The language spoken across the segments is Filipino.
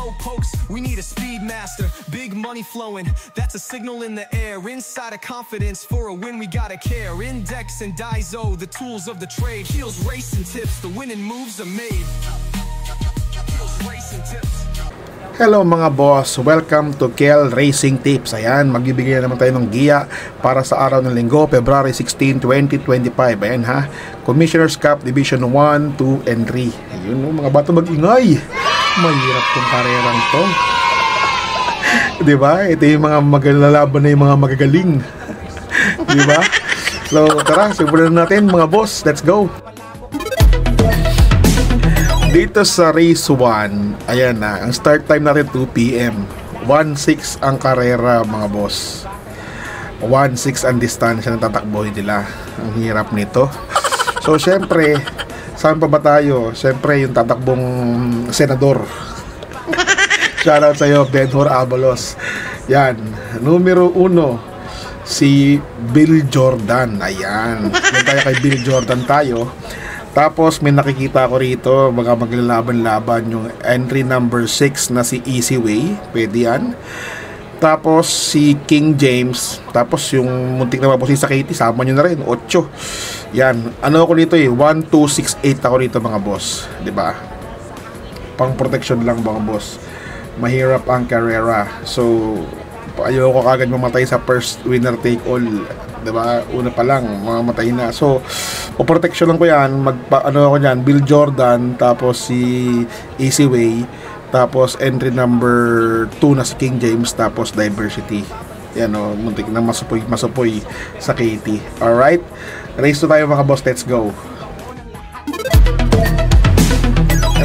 slow pokes, we need a speed master. Big money flowing, that's a signal in the air. Inside of confidence, for a win we gotta care. Index and Daiso, the tools of the trade. Heels, racing tips, the winning moves are made. Heels, racing tips. Hello mga boss, welcome to Kel Racing Tips. Ayan, magbibigay naman tayo ng giya para sa araw ng linggo, February 16, 2025. Ayan ha, Commissioner's Cup Division 1, 2, and 3. Ayun mga bata, mag-ingay. Mahirap tong karerang to. Diba? Ito yung mga maglalaban na yung mga magagaling. Diba? So tara, simulan natin mga boss, let's go. Dito sa race 1, ayan na, ang start time natin 2 PM. 1.6 ang karera mga boss. 1.6 ang distansya na tatakbohin nila. Ang hirap nito. So syempre, saan pa ba tayo? Syempre yung tatakbong senador. Shoutout sa'yo, Benhur Abalos. Yan, numero 1, si Bill Jordan. Ayan, kung tayo kay Bill Jordan tayo. Tapos may nakikita ko rito mga maglalaban-laban yung entry number 6 na si Easy Way, pwede yan. Tapos si King James, tapos yung muntik na mapusin sa Katie, sama nyo na rin, 8. Yan, ano ako dito 1, 2, 6, 8 ako dito mga boss, diba? Pang protection lang mga boss. Mahirap ang karera, so ayoko kagad mamatay sa first winner take all, diba? Una pa lang mamatay na, so protection lang ko yan. Ano ako dyan, Bill Jordan, tapos si Easy Way, tapos entry number 2 na si King James, tapos Diversity. Yan o, muntik na masupoy sa Katie. Alright, race to tayo mga boss, let's go.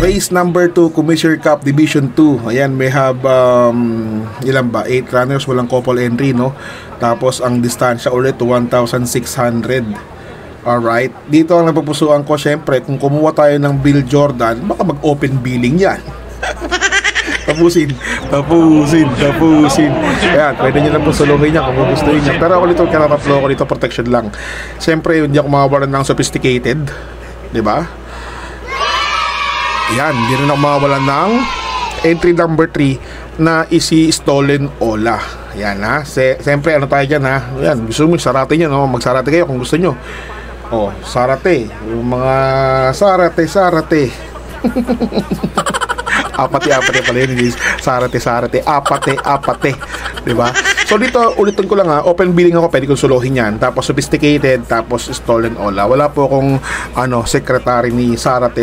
Race number 2, Commissioner Cup Division 2. Ayan, may have ilan ba? 8 runners, walang couple entry, no? Tapos ang distansya ulit 1,600. Alright, dito ang napupusuan ko, syempre, kung kumuha tayo ng Bill Jordan, baka mag-open billing yan. Tapusin. Ayan, pwede nyo lang po suluhin niya kung gusto niya. Pero ako dito, kanatatlo ako dito, protection lang. Syempre, hindi ako mawawalan ng sophisticated, diba? Yan, hindi rin ako mawawalan ng entry number 3 na isi Stolen Ola. Yan ha, siyempre ano tayo dyan ha. Yan, gusto mo sarate nyo, no? Magsarate kayo kung gusto nyo. Oh, sarate. Yung mga sarate. apate pala yun. Sarate. Apate. Diba? So dito, ulitin ko lang ha. Open billing ako, pwede kong suluhin yan. Tapos sophisticated, tapos Stolen Ola. Wala po akong secretary ni sarate.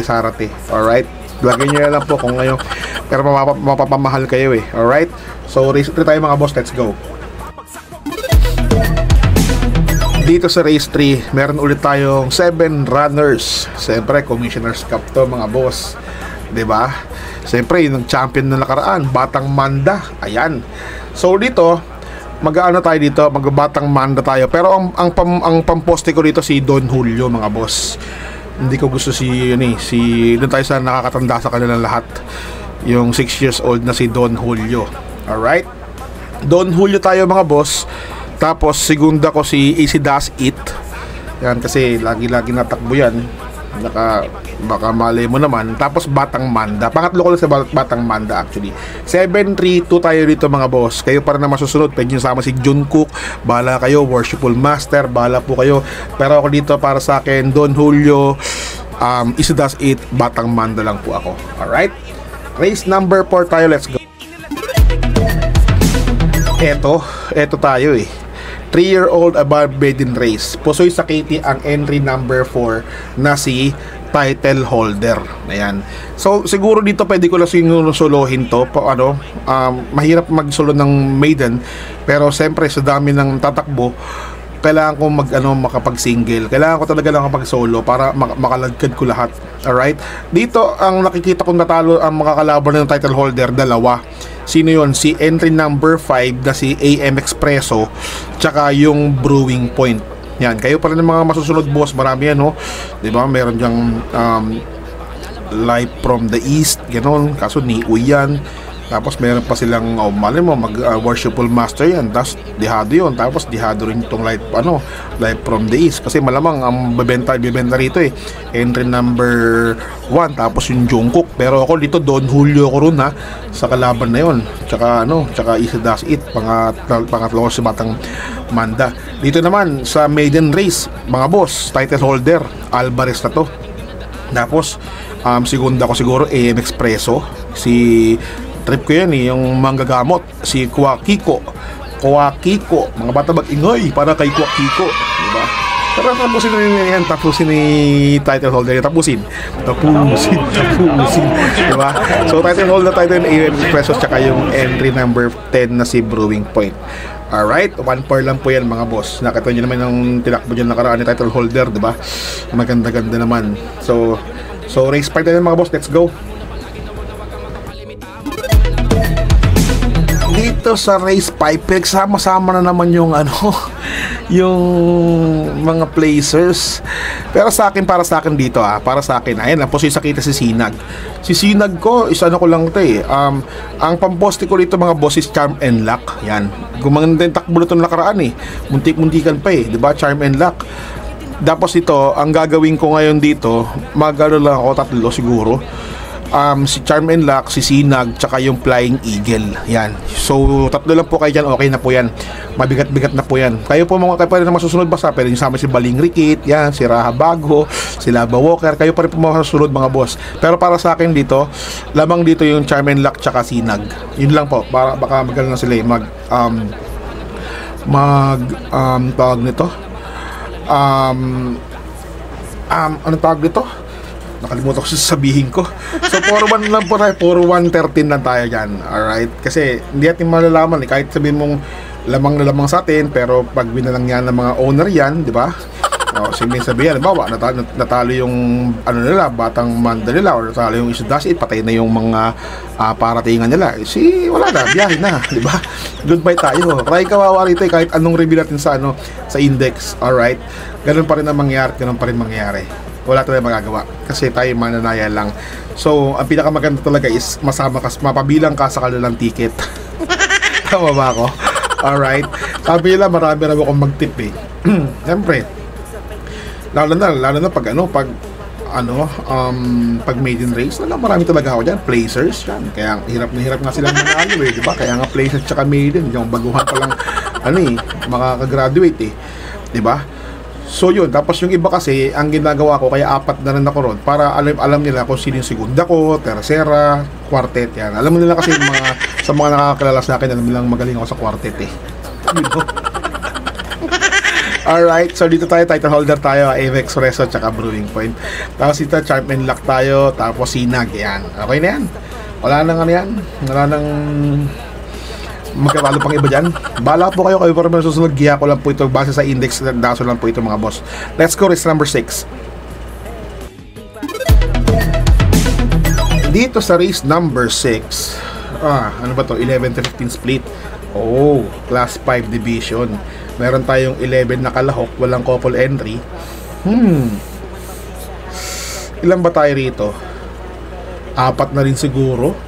Alright? Lagyan nyo lang po kung ngayon. Pero mapapamahal kayo eh. Alright? So race tayo mga boss, let's go. Dito sa race 3, meron ulit tayong 7 runners. Siyempre, Commissioner's Cup to mga boss, diba? Siyempre, yung champion na nakaraan, Batang Manda. Ayan. So dito, mag-ano tayo dito, mag-Batang Manda tayo. Pero ang pamposte ko dito si Don Julio mga boss. Hindi ko gusto doon tayo sa nakakatanda sa kanilang lahat. Yung 6 years old na si Don Julio. Alright? Don Julio tayo mga boss. Tapos segunda ko si Easy Does It. Yan, kasi lagi natakbo yan. Baka malay mo naman. Tapos Batang Manda. Pangatlo ko lang sa Batang Manda actually. 7-3-2 tayo dito mga boss. Kayo para na masusunod, pwede nyo sama si Jungkook. Bahala kayo, Worshipful Master, bahala po kayo. Pero ako dito para sa akin, Don Julio, Easy Does It, Batang Manda lang po ako. Alright? Race number 4 tayo, let's go. Eto tayo eh. 3-year-old above maiden race. Pusoy sa Katie ang entry number 4 na si title holder. Ayan. So siguro dito pwede ko lang suluhin to. Mahirap mag-solo ng maiden, pero siyempre sa dami ng tatakbo, kailangan ko makapag-single. Kailangan ko talaga lang makapag-solo para makalagkad ko lahat. Alright? Dito ang nakikita kong natalo ang makakalaban ng title holder, dalawa. Sino yon? Si entry number 5 na si AM Expresso, tsaka yung Brewing Point. Yan, kayo pa rin ng mga masusunod boss. Marami yan, no? Diba? Meron dyang Live from the East, gano'n. Kaso ni Uy yan. Tapos meron pa silang, mali mo, worshipful master yan. Tapos dihado yun. Tapos dihado rin itong light from the east. Kasi malamang ang bibenta rito entry number 1. Tapos yung Jungkook. Pero ako dito, Don Julio ko rin sa kalaban na yun. Tsaka Easy Dash It. Pangatlo ko si Batang Manda. Dito naman sa maiden race, mga boss, title holder Alvarez na to. Tapos segunda ko siguro AM Expresso. Si trip ko yan yung manggagamot, si Kwakiko, mga bata mag-ingay para kay Kwakiko, diba? Pero tapusin na yan, tapusin ni title holder, tapusin, diba? So title holder tayo yung AM Expresso, tsaka yung entry number 10 na si Brewing Point. Alright, 1 par lang po yan mga boss. Nakita nyo naman yung tinakbo dyan nakaraan ni title holder, diba? Maganda-ganda naman. So race part na yan mga boss, let's go. Dito sa race pipe, sama-sama na naman yung yung mga placers. Pero para sa akin dito para sa akin, ayan lang po si Sakita si Sinag. Si Sinag ko, ko lang ito ang pamposte ko dito mga boss is Charm and Luck. Yan, gumaganda yung takbo nito nakaraan muntik-muntikan pa diba, Charm and Luck. Tapos ito, ang gagawin ko ngayon dito, lang ako, 3 siguro. Si Charm and Luck, si Sinag, tsaka yung Flying Eagle. Yan. So 3 lang po kayo dyan, okay na po yan. Mabigat-bigat na po yan. Kayo po kayo pa rin na masusunod basta. Pero yung sama si Baling Rikit, yan, si Raha Bago, si Lava Walker, kayo pa rin po masusunod mga boss. Pero para sa akin dito, lamang dito yung Charm and Luck tsaka Sinag. Yun lang po, para baka magaling na sila tawag nito? Anong tawag dito? Nakalimutan ko sasabihin ko. So 4-1 lang po tayo, 4-1-13 lang tayo dyan. Alright? Kasi hindi natin malalaman kahit sabihin mong lamang na lamang sa atin, pero pag binalang yan ng mga owner yan, di ba? Sabihin, bawa, natalo yung nila, Batang Manda nila, or natalo yung Easy Dash It, patay na yung mga paratingan nila. Wala na, biyahe na, di ba? Goodbye tayo. Try kawawa rito kahit anong review natin sa sa index. Alright? Ganun pa rin ang mangyayari. Wala tayong magagawa kasi tayo mananaya lang. So ang pinakamaganda talaga is mapabilang ka sa kanilang ticket. Tama ba ako? Alright, sabi nila marami akong mag-tip siyempre lalo na pag pag maiden race marami talaga ako dyan, placers yan. Kaya hirap nga silang manalo diba? Kaya nga placers tsaka maiden, yung baguhan pa lang makakagraduate diba? So yun, tapos yung iba kasi ang ginagawa ko, kaya 4 na rin ako ron para alam nila kung sino yung segunda ko, tercera, quartet yan. Alam nila kasi sa mga nakakilala sa akin, alam nilang magaling ako sa quartet Alright, so dito tayo, title holder tayo, AM Expresso tsaka Brewing Point. Tapos dito, Charm and Luck tayo, tapos Sinag, yan. Okay na yan. Wala nang magkatalo pang iba dyan. Bala po kayo pa rin susunod. Giya ko lang po ito base sa index. Daso lang po ito mga boss. Let's go, race number 6. Dito sa race number 6, ano ba to? 11 to 15 split. Class 5 division. Meron tayong 11 na kalahok, walang couple entry. Ilan ba tayo rito? 4 na rin siguro.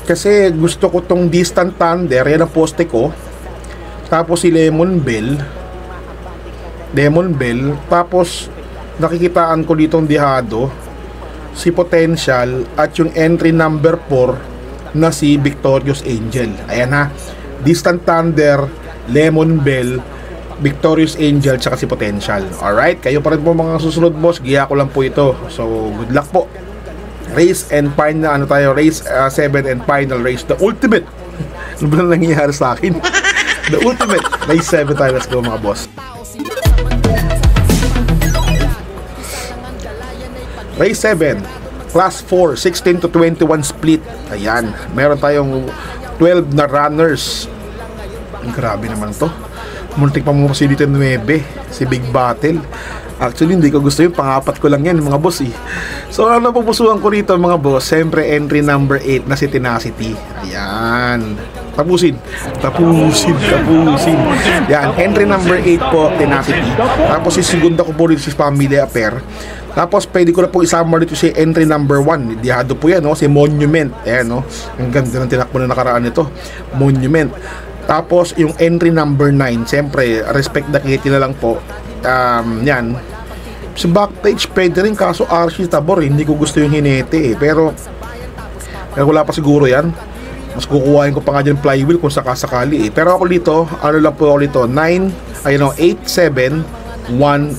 Kasi gusto ko tong Distant Thunder, yan ang poste ko. Tapos si Lemon Bell. Tapos nakikitaan ko ditong dihado, si Potential, at yung entry number 4 na si Victorious Angel. Ayan Distant Thunder, Lemon Bell, Victorious Angel, tsaka si Potential. Alright, kayo pa rin po mga susunod boss. Giya ko lang po ito. So good luck po. Race and final, race 7 and final race, the ultimate. Ano ba lang nangyayari sa akin? The ultimate race 7 tayo. Let's go mga boss. Race 7, class 4, 16 to 21 split. Ayan, meron tayong 12 na runners. Grabe naman to. Muntik pa mo kasi dito 9, si Big Battle. Actually, hindi ko gusto yun. Pang-4 ko lang yan, mga boss So, pupusuan ko rito, mga boss. Siyempre, entry number 8 na si Tenacity. Ayan. Tapusin. Yan, entry number 8 po, Tenacity. Tapos, si segunda ko po rin si Family Affair. Tapos pwede ko na po isama dito si entry number 1. Dihado po yan, no? Si Monument. Ayan, no? Ang ganda ng tinakbo na nakaraan nito. Monument. Tapos yung entry number 9, siyempre respect the kitty na lang po. Yan. Sa backstage pwede rin, kaso RC Tabor, hindi ko gusto yung hinete eh. Pero wala pa siguro yan. Mas kukuhain ko pa nga dyan flywheel kung sakasakali eh. Pero ako dito, ano lang po ako dito, 8, 7, 1,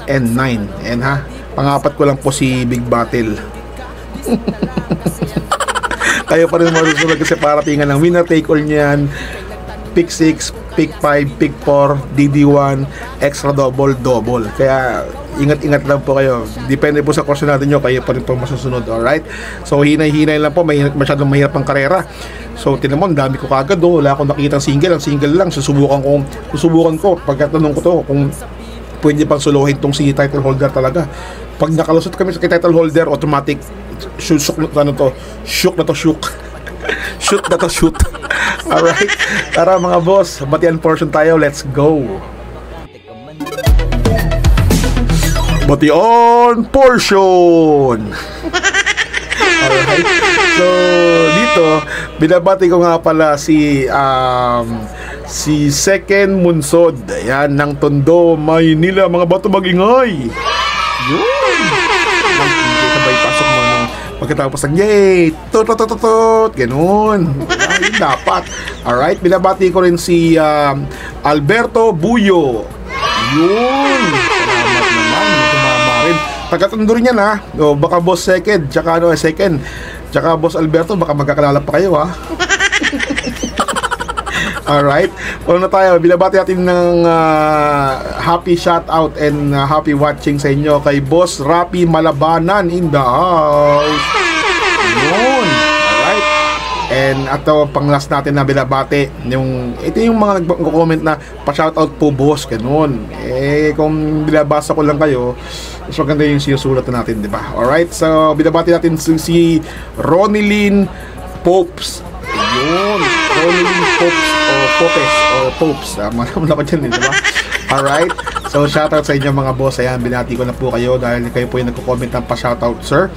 and 9. And ha, pangapat ko lang po si Big Battle. Kayo pa rin marusunod kasi paratingan ng winner take all niyan. Pick 6, pick 5, pick 4, DD1, extra double. Kaya ingat-ingat lang po kayo. Depende po sa course natin nyo, kayo pa rin po masusunod. Alright? So hinay-hinay lang po, masyadong mahirap ang karera. So tinan mo, ang dami ko kagad do. Wala akong nakita single, ang single lang. Susubukan ko pagkatanong ko to kung pwede pang suluhin tong si title holder talaga. Pag nakalusot kami sa title holder, automatic shoot na to shoot. Alright, tara mga boss, batian portion tayo, let's go. Batian portion. Alright, so dito binabati ko nga pala si Second Munsod, ayan, ng Tondo, Maynila. Mga bato, magingay. Yun, sabay pasok mo nung pagkatapos ng yay, tot, ganun. Ayun dapat. Alright, binabati ko rin si Alberto Buyo. Yun, salamat naman, tumama rin. Taga-Tondo rin yan ha. O, baka boss Second, tsaka boss Alberto, baka magkakalala pa kayo ha. Alright, na tayo, binabati natin ng happy shoutout and happy watching sa inyo kay Boss Rapi Malabanan in the house. Yun, alright. And ato pang last natin na binabati, ito yung mga nagko-comment na pa-shoutout po boss, ganun. Kung binabasa ko lang kayo, mas maganda yung sinusulat natin, di ba? Alright, so binabati natin si Ronilyn Popes. Yun, Ronilyn Popes Popes, maraming ako dyan, di ba? Alright, so shoutout sa inyo mga boss. Ayan, binati ko na po kayo dahil kayo po yung nagko-comment ng pa-shoutout, sir.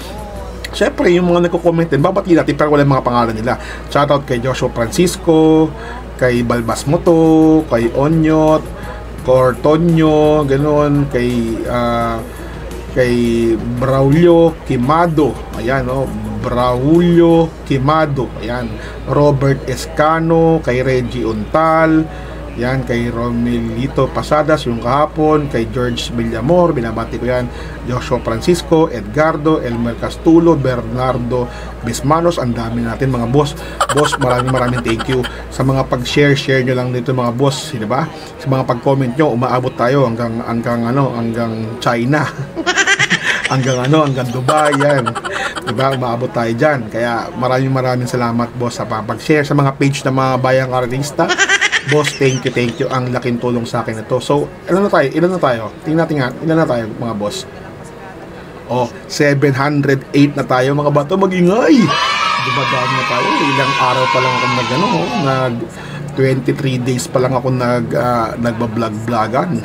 Siyempre, yung mga nagko-comment din, babati natin pero wala yung mga pangalan nila. Shoutout kay Joshua Francisco, kay Balbas Moto, kay Onyot, Cortonio, ganoon, kay Braulio Quimado. Ayan, Braulio Quimado. Ayan, Robert Escano, kay Reggie Untal, yan, kay Romelito Pasadas yung kahapon, kay George Villamor, binabati ko yan, Joshua Francisco, Edgardo, Elmer Castulo, Bernardo Bismanos. Ang dami natin mga boss. Boss, maraming thank you sa mga pag-share nyo lang dito mga boss, di ba? Sa mga pag-comment nyo, umaabot tayo hanggang China. hanggang Dubai, yan. Diba, umaabot tayo dyan. Kaya maraming salamat boss sa pag-share sa mga page ng mga bayang artista. Boss, thank you. Ang laking tulong sa akin ito. So, ilan na tayo? Tingnan natin nga, ilan na tayo mga boss? 708 na tayo mga bato, magingay. Diba, dami na tayo. Ilang araw pa lang ako nag 23 days pa lang ako nagbablog-vlogan.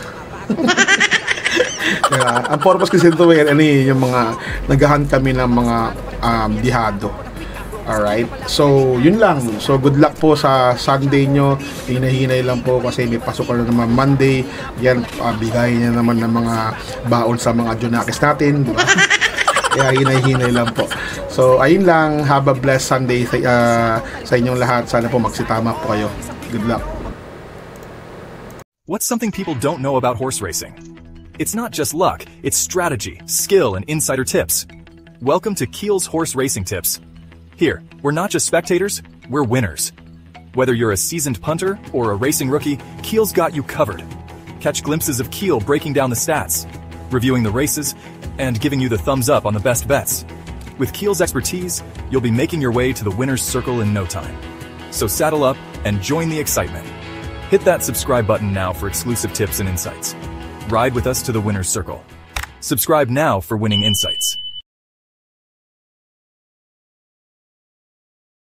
Ang purpose kasi ito yung mga naghahan kami ng mga dihado. Alright, so yun lang. So good luck po sa Sunday nyo. Hinay-hinay lang po kasi may pasok na naman Monday. Yan, bigay niya naman ng mga baon sa mga Junakis natin, diba? Kaya hinay-hinay lang po. So ayun lang, have a blessed Sunday sa inyong lahat. Sana po magsitama po kayo. Good luck. What's something people don't know about horse racing? It's not just luck, it's strategy, skill, and insider tips. Welcome to Keel's Horse Racing Tips. Here, we're not just spectators, we're winners. Whether you're a seasoned punter or a racing rookie, Keel's got you covered. Catch glimpses of Keel breaking down the stats, reviewing the races, and giving you the thumbs up on the best bets. With Keel's expertise, you'll be making your way to the winner's circle in no time. So saddle up and join the excitement. Hit that subscribe button now for exclusive tips and insights. Ride with us to the winner's circle. Subscribe now for winning insights.